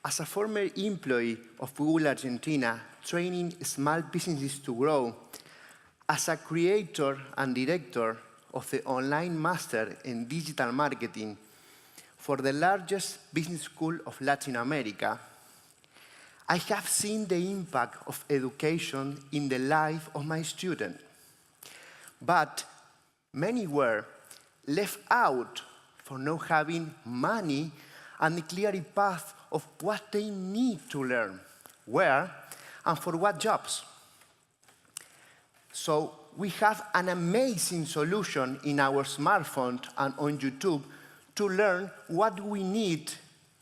As a former employee of Google Argentina, training small businesses to grow, as a creator and director of the online master in digital marketing for the largest business school of Latin America, I have seen the impact of education in the life of my students. But many were left out for not having money and a clear path of what they need to learn, where, and for what jobs. So we have an amazing solution in our smartphone and on YouTube to learn what we need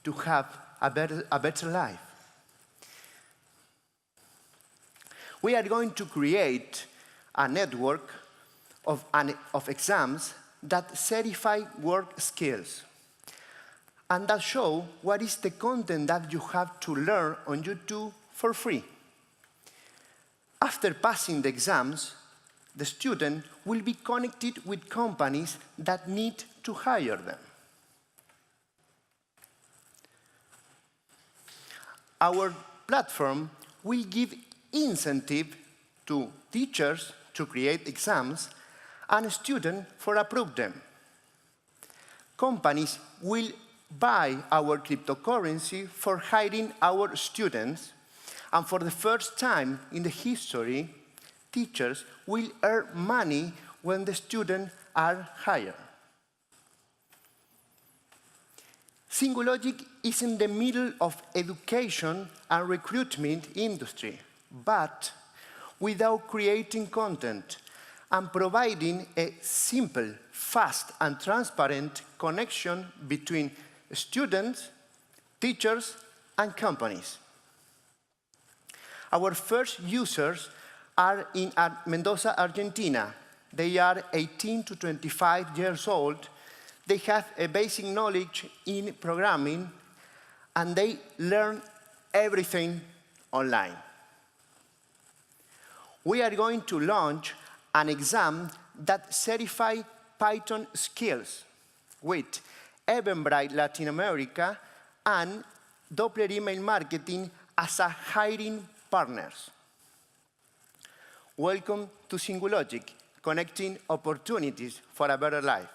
to have a better life. We are going to create a network of exams that certify work skills and that show what is the content that you have to learn on YouTube for free. After passing the exams, the student will be connected with companies that need to hire them. Our platform will give incentive to teachers to create exams and students for approve them. Companies will buy our cryptocurrency for hiring our students, and for the first time in the history, teachers will earn money when the students are hired. Singulogic is in the middle of education and recruitment industry, but without creating content and providing a simple, fast, and transparent connection between students, teachers, and companies. Our first users are in Mendoza, Argentina. They are 18 to 25 years old. They have a basic knowledge in programming, and they learn everything online. We are going to launch an exam that certifies Python skills with Eventbrite Latin America and Doppler Email Marketing as a hiring partners. Welcome to Singulogic, connecting opportunities for a better life.